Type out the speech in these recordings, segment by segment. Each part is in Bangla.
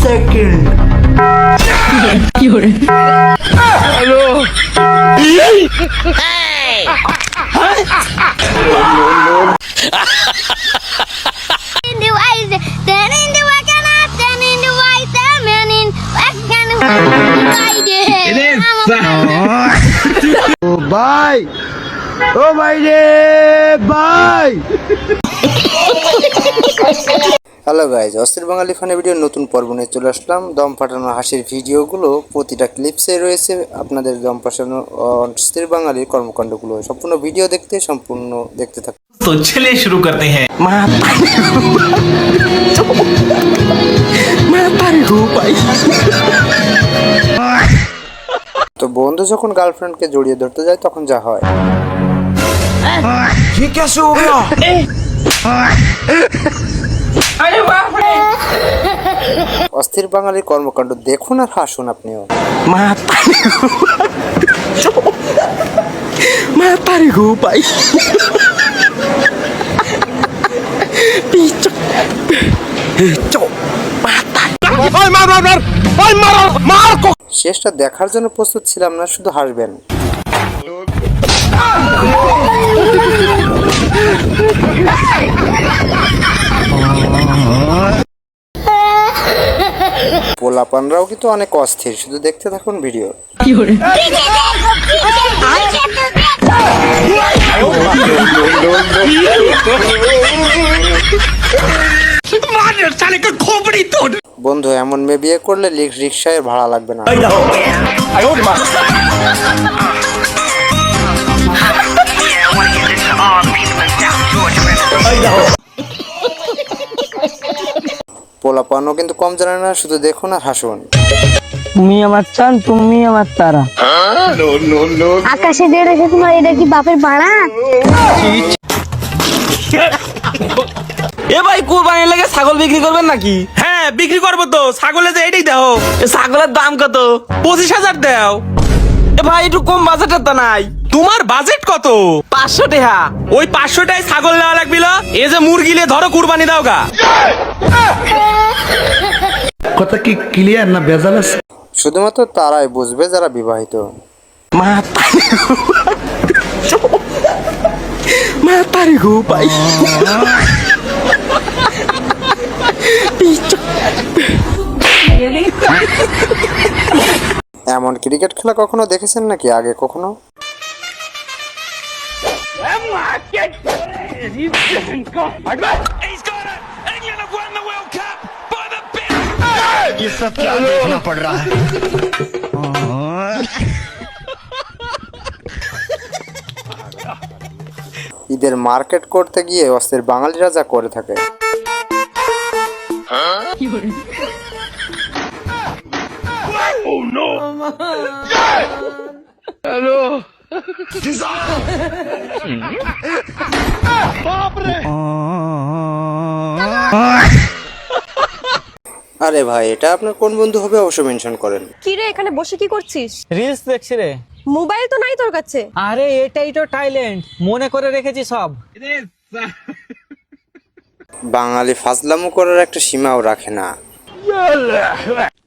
সেকেন্ড হ্যালো ভাই ও ভাই রে ভাই। হ্যালো গাইজ, অস্থির বাঙালি ফানি ভিডিওর নতুন পর্ব নিয়ে চলে আসলাম। দম ফাটানো হাসির ভিডিওগুলো প্রতিটা ক্লিপসে রয়েছে আপনাদের দম ফাটানো অস্থির বাঙালির কর্মকাণ্ডগুলো। সম্পূর্ণ ভিডিও দেখতে সম্পূর্ণ দেখতে থাকুন। तो चलिए शुरू करते हैं। তো বন্ধু যখন গার্লফ্রেন্ডকে জড়িয়ে ধরতে যায় তখন যা হয়। অস্থির বাঙালির কর্মকাণ্ড দেখুন আর হাসুন আপনিও। শেষটা দেখার জন্য প্রস্তুত ছিলাম না, শুধু হাসবেন। পোলাপানরাও কিন্তু অনেক অস্থির, শুধু দেখতে থাকুন ভিডিও। বন্ধু এমন মেয়ে বিয়ে করলে রিক্সায় ভাড়া লাগবে না। পোলাপানও কিন্তু কম জানে না, শুধু দেখুন আর হাসুন। তুমি আমার চান, তুমি আমার তারা। আকাশে দিয়ে রেখে তোমার এটা কি বাপের ভাড়া? এ ভাই, কুরবানির লাগে ছাগল বিক্রি করবেন নাকি? হ্যাঁ বিক্রি করবো তো। ছাগলে যে এটাই দাও। এ ছাগলের দাম কত? 25,000 দাও। এ ভাই, একটু কম বাজেটের তো নাই? তোমার বাজেট কত? 500 টাকা। ওই 500 টাকায় ছাগল নেওয়া লাগবিল। এ যে মুরগি লে ধরো কুরবানি দাও গা। কথা কি ক্লিয়ার না ভেজাল আছে? শুধুমাত্র তারাই বুঝবে যারা বিবাহিত। এমন ক্রিকেট খেলা কখনো দেখেছেন নাকি আগে কখনো? ये सब क्या देखना पड़ रहा है? ঈদের মার্কেট করতে গিয়ে অস্থির বাঙালিরা যা করে থাকে। আরে ভাই, এটা আপনার কোন বন্ধু হবে অবশ্যই মেনশন করেন। কি রে, এখানে বসে কি করছিস? রিলস দেখছি রে। মোবাইল তো নাই তোর কাছে? আরে এটাই তো টাইল্যান্ড, মনে করে রেখেছি সব। বাঙালি ফাজলামো করার একটা সীমাও রাখে না।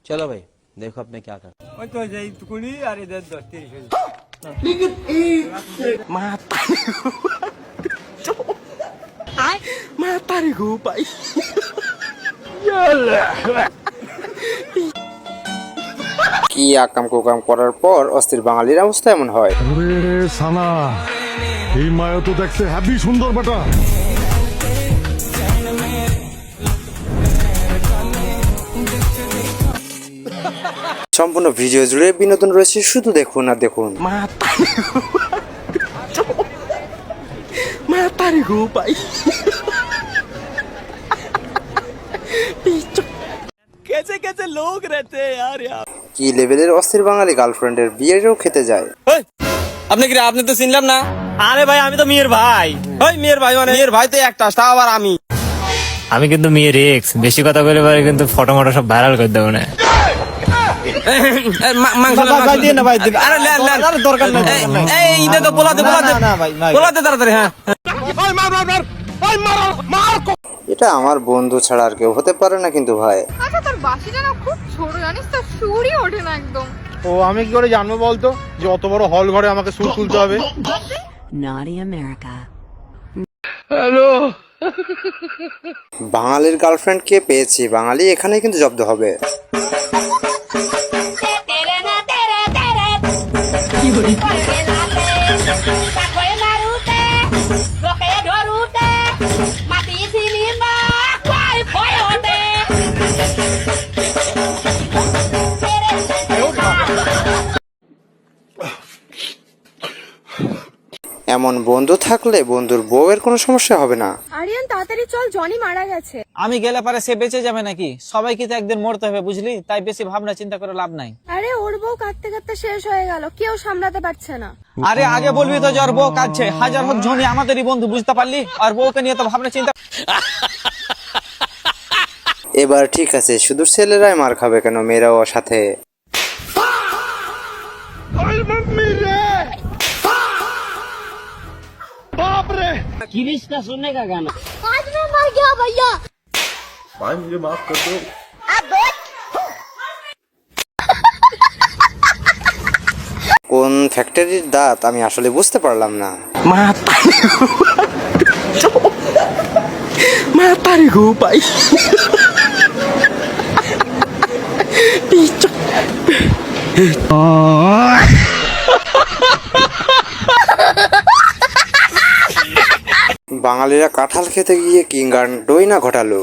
चलो भाई देखो अब मैं क्या कर। কি আকাম কুকাম করার পর অস্থির বাঙালির অবস্থা এমন হয়। সানা, এই মায়া তো দেখতে হ্যাপি সুন্দর বেটা। সম্পূর্ণ ভিডিও জুড়ে বিনোদন রয়েছে, শুধু দেখুন আর দেখুন। কি লেভেলের অস্থির বাঙালি গার্লফ্রেন্ডের বিয়েরও খেতে যায়। আপনি কি? আপনি তো চিনলাম না। আরে ভাই, আমি তো মেয়ের ভাই। ওই মেয়ের ভাই মানে মেয়ের ভাই তো একটা, তাও আবার আমি কিন্তু মেয়ের এক্স। বেশি কথা বলে পারে কিন্তু ফটো মটো সব ভাইরাল করে দেবো না। এটা আমার বন্ধু ছাড়া আর কেউ হতে পারে না কিন্তু ভাই। আচ্ছা তোর বাসিটা না খুব ছোট জানিস তো, সুরই ওঠে না একদম। ও আমি কি করে জানবো বলতো যে অত বড় হল ঘরে আমাকে সুর তুলতে হবে? বাঙালির গার্লফ্রেন্ডকে পেয়েছি, বাঙালি এখানে কিন্তু জব্দ হবে। এমন বন্ধু থাকলে বন্ধুর বউয়ের কোনো সমস্যা হবে না। আরিয়ান তাড়াতাড়ি চল, জনি মারা গেছে। আমি গেলে পারে সে বেঁচে যাবে নাকি? সবাইকে তো একদিন মরতে হবে বুঝলি, তাই বেশি ভাবনা চিন্তা করে লাভ নাই। আরে ওর বউ কাঁদতে কাঁদতে শেষ হয়ে গেল, কেউ সামলাতে পারছে না। আরে আগে বলবি তো যে ওর বউ কাঁদছে, হাজার হোক জনি আমাদেরই বন্ধু, বুঝতে পারলি? আর বউকে নিয়ে তো ভাবনা চিন্তা। এবার ঠিক আছে, শুধু ছেলেরাই মার খাবে কেন, মেয়েরাও সাথে। आज मैं मर गया भैया। मुझे माफ कर दो। কোন ফ্যাক্টরির দাঁত আমি আসলে বুঝতে পারলাম না। বাঙালিরা কাঁঠাল খেতে গিয়ে কি কাণ্ডই না ঘটালো।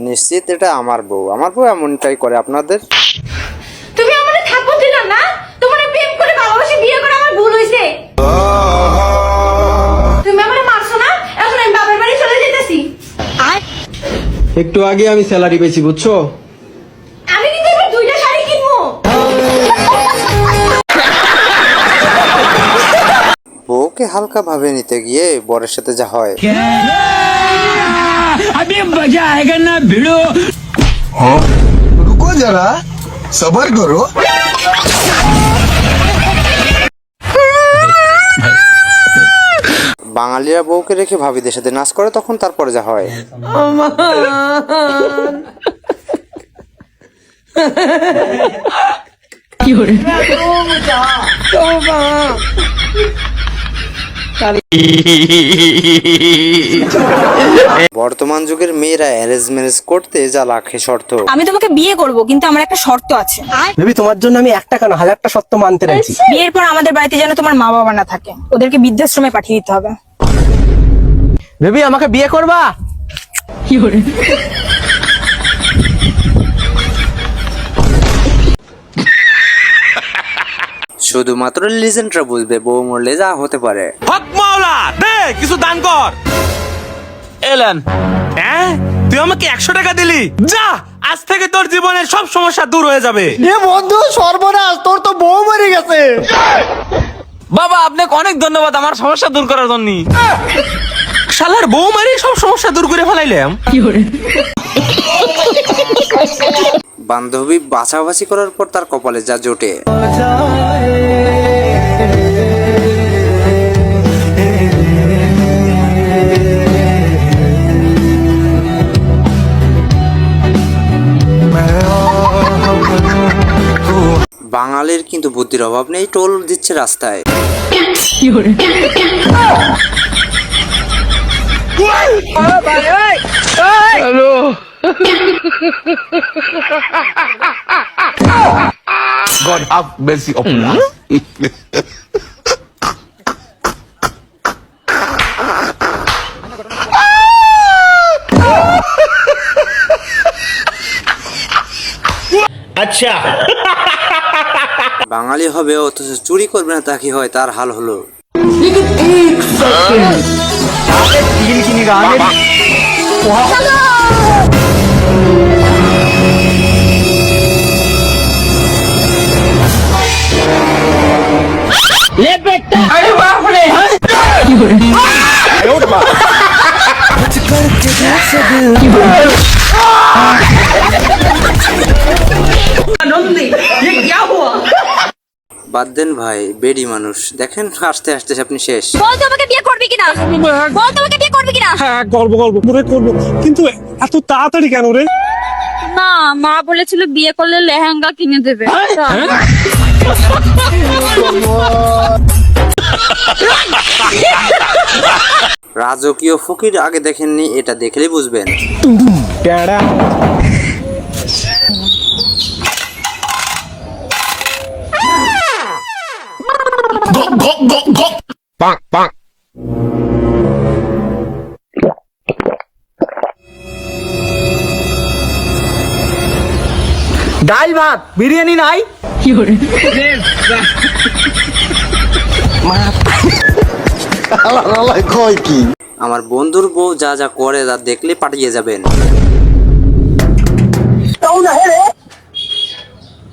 নিশ্চিত এটা আমার বউ, আমার বউ এমনটাই করে আপনাদের। তুমি আমারে থাকবো দিলা না, তোমারে প্রেম করে ভালোবাসি বিয়ে করে আমার ভুল হইছে। তুমি আমারে মারছো না, এখন আমি বাবার বাড়ি চলে যেতেছি। একটু আগে আমি স্যালারি পেয়েছি বুঝছো? আমি কিন্তু এবার 2টা শাড়ি কিনবো। বউকে হালকা ভাবে নিতে গিয়ে বরের সাথে যা হয়। রুকো যারা, সবার করো। বাঙালিরা বউকে রেখে ভাবিদের সাথে নাচ করে, তখন তারপরে যা হয়। বর্তমান যুগের মেয়েরা অ্যারেঞ্জ ম্যারেজ করতে যা লাখে শর্ত। আমি তোমাকে বিয়ে করব, কিন্তু আমার একটা শর্ত আছে। বেবি তোমার জন্য আমি 1 টাকা না 1000টা শর্ত মানতে রাজি। বিয়ের পর আমাদের বাড়িতে যেন তোমার মা বাবা না থাকে, ওদেরকে বৃদ্ধাশ্রমে পাঠিয়ে দিতে হবে। বেবি আমাকে বিয়ে করবা? শুধুমাত্র লিজেন্ডরা বুঝবে বউ মরলে যা হতে পারে। হক মাওলা দে কিছু দান কর। এলেন হ্যাঁ, তুই আমাকে 100 টাকা দিলি, যা আজ থেকে তোর জীবনের সব সমস্যা দূর হয়ে যাবে। এ বন্ধু সর্বনাশ, তোর তো বউ মরে গেছে। বাবা আপনাকে অনেক ধন্যবাদ আমার সমস্যা দূর করার জন্য। শালার বউ মারি সব সমস্যা দূর করে ফেলাইলাম। বান্ধবী বাছাবাছি করার পর তার কপালে যা জোটে। বাঙালির কিন্তু বুদ্ধির অভাব নেই, টোল দিচ্ছে রাস্তায়। God have mercy upon us. अच्छा বাঙালি হবে অথচ চুরি করবে না, তা কি হয় তার হাল হলো। আরে বাদ দেন ভাই, বেডি মানুষ দেখেন, আস্তে আস্তে আপনি শেষ। বল তোমাকে বিয়ে করবি কিনা, বল তোমাকে বিয়ে করবি কিনা। হ্যাঁ করবো কিন্তু এত তাড়াতাড়ি কেন রে? না, মা বলেছিল বিয়ে করলে লেহেঙ্গা কিনে দেবে। রাজকীয় ফকির আগে দেখেননি, এটা দেখলেই বুঝবেন। ডাল ভাত বিরিয়ানি নাই। কয় কি? আমার বন্ধুর বউ যা যা করে তা দেখলে পাঠিয়ে যাবেন।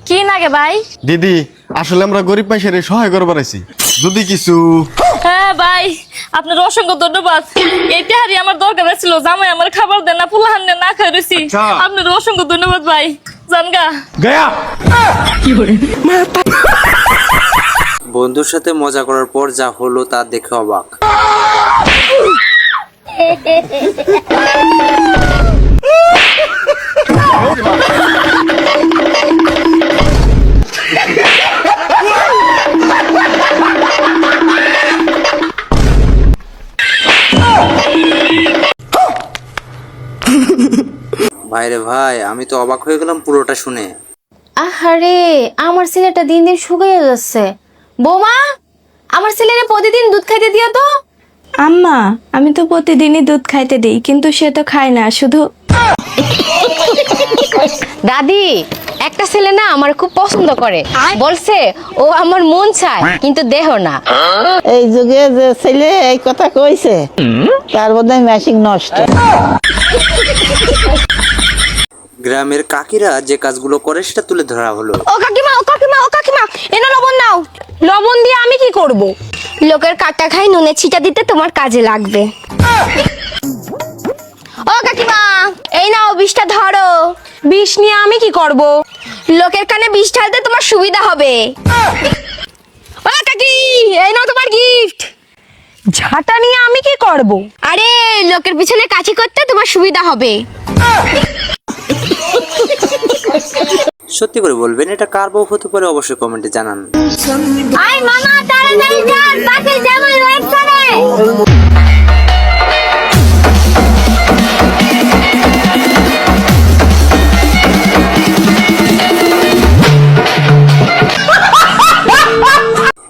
কি নাগে ভাই? দিদি আসলে আমরা গরিব মানুষের সহায় করবার আছি, যদি কিছু। হ্যাঁ ভাই, আপনার অসংখ্য ধন্যবাদ। এই তেহারি আমার দরকার ছিল, জামাই আমার খাবার দেন না, পুলাহান দেন না, খাই রয়েছি। আপনার অসংখ্য ধন্যবাদ ভাই, জানগা গয়া বন্ধুর সাথে মজা করার পর যা হলো তা দেখে অবাক। ভাইরে ভাই, আমি তো অবাক হয়ে গেলাম পুরোটা শুনে। আহারে, আমার ছেলেটা দিন দিন শুকিয়ে যাচ্ছে। বৌমা, আমার ছেলেরে প্রতিদিন দুধ খাইতে দিও তো। আম্মা, আমি তো প্রতিদিনই দুধ খাইতে দিই, কিন্তু সে তো খায় না, শুধু। দাদি, একটা ছেলে না আমার খুব পছন্দ করে, বলছে ও আমার মন চায় কিন্তু দেহ না। এই যুগে যে ছেলে এই কথা কইছে তার বোধহয় মেশিন নষ্ট। গ্রামের কাকিরা যে কাজগুলো করে সেটা তুলে ধরা হলো। ও কাকিমা, ও কাকিমা, ও কাকিমা, এনো লবণ নাও। লবণ দিয়ে আমি কি করব? লোকের কাটা খাই নুনে ছিটা দিতে তোমার কাজে লাগবে। ও কাকিমা, এই নাও বিষটা ধরো। বিষ নিয়ে আমি কি করব? লোকের কানে বিষ ঢালতে তোমার সুবিধা হবে। ও কাকি, এই নাও তোমার গিফট। ঝাঁটা নিয়ে আমি কি করব? আরে, লোকের পিছনে কাছি করতে তোমার সুবিধা হবে। সত্যি করে বলবেন, এটা কার বউ হতে পারে অবশ্যই কমেন্টে জানান। আই মামা, তাড়াতাড়ি চল, বাসে জামাই ওয়েট করে।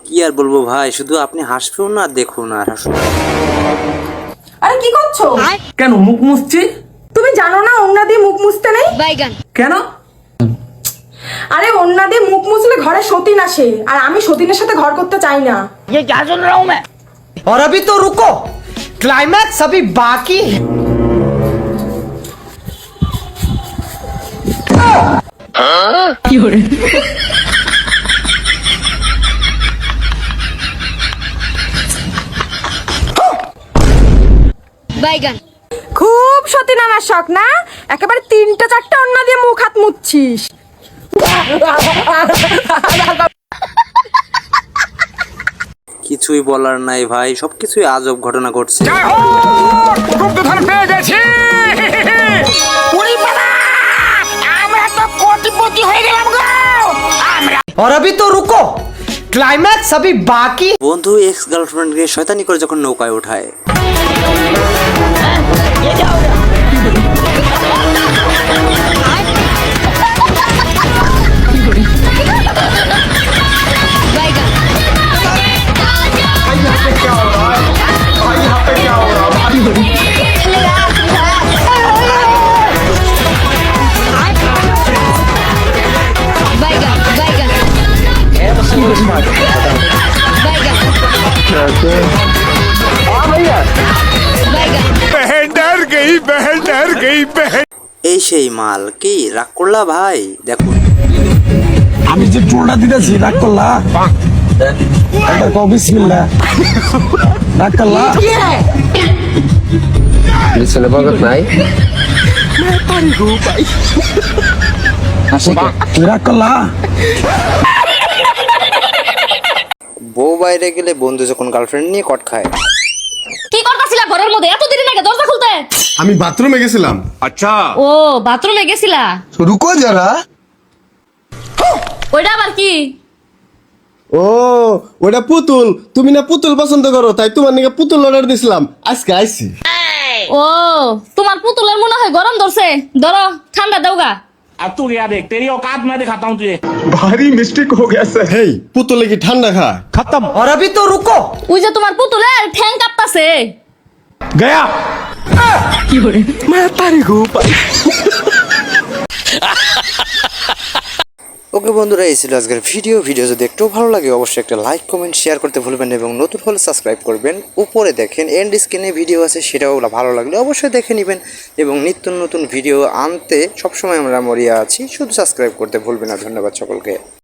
কি আর বলবো ভাই, শুধু আপনি হাসবেও না, দেখুন আর হাসুন। আরে কি করছো? কেন মুখ মুছছি? তুমি জানো না ওন্না দিয়ে মুখ মুছতে নেই? বাইগান। কেন? আরে ওন্না দিয়ে মুখ মুছলে ঘরে সতীন আসে, আর আমি সতীনের সাথে ঘর করতে চাই না। और अभी तो रुको, क्लाइमैक्स अभी बाकी है। বাইগান। খুব সতীন আনার শখ না? একেবারে 3টা 4টা ওন্না দিয়ে মুখ হাত মুছছিস। কিছুই বলার নাই ভাই, সবকিছুই আজব ঘটনা ঘটছে। और अभी तो रुको, क्लाइमैक्स अभी बाकी। বন্ধু এক্স গার্লফ্রেন্ডকে শয়তানি করে যখন নৌকায় ওঠায়, এই সেই মাল। কি রাগ করলা ভাই? দেখুন, আমি যে টোলটা দিতেছি রাগ করলা? এটা কও বিসমিল্লাহ। রাগ করলা? ছেলে বগত নাই। তুই রাগ করলা? বউ বাইরে গেলে বন্ধু যখন গার্লফ্রেন্ড নিয়ে কট খায়। কি করতেছিলা ঘরের মধ্যে এত দেরি লাগে দরজা খুলতে? আমি বাথরুমে গেছিলাম। আচ্ছা ও বাথরুমে গেছিলা? রুকো যারা। ওইটা আবার কি? ও ওটা পুতুল, তুমি না পুতুল পছন্দ করো, তাই তোমার নাকি পুতুল অর্ডার দিছিলাম, আজকে আইছি। ও তোমার পুতুলের মনে হয় গরম ধরছে, ধরো ঠান্ডা দাওগা। ভারী মিস্টেক হো গয়া স্যার। হেই পুতুলে কি ঠান্ডা খায়? খতম। और अभी तो रुको। ওই যে তোমার পুতুলের ঠ্যাং কাঁপতাছে। গয়া কি করে মা তারি গো পাই। ওকে বন্ধুরা, এই ছিল আজকের ভিডিও যদি একটু ভালো লাগে অবশ্যই একটা লাইক কমেন্ট শেয়ার করতে ভুলবেন এবং নতুন হলে সাবস্ক্রাইব করবেন। উপরে দেখেন এন্ড স্ক্রিনে ভিডিও আছে, সেটাও ভালো লাগলে অবশ্যই দেখে নেবেন এবং নিত্য নতুন ভিডিও আনতে সবসময় আমরা মরিয়া আছি, শুধু সাবস্ক্রাইব করতে ভুলবেন না। ধন্যবাদ সকলকে।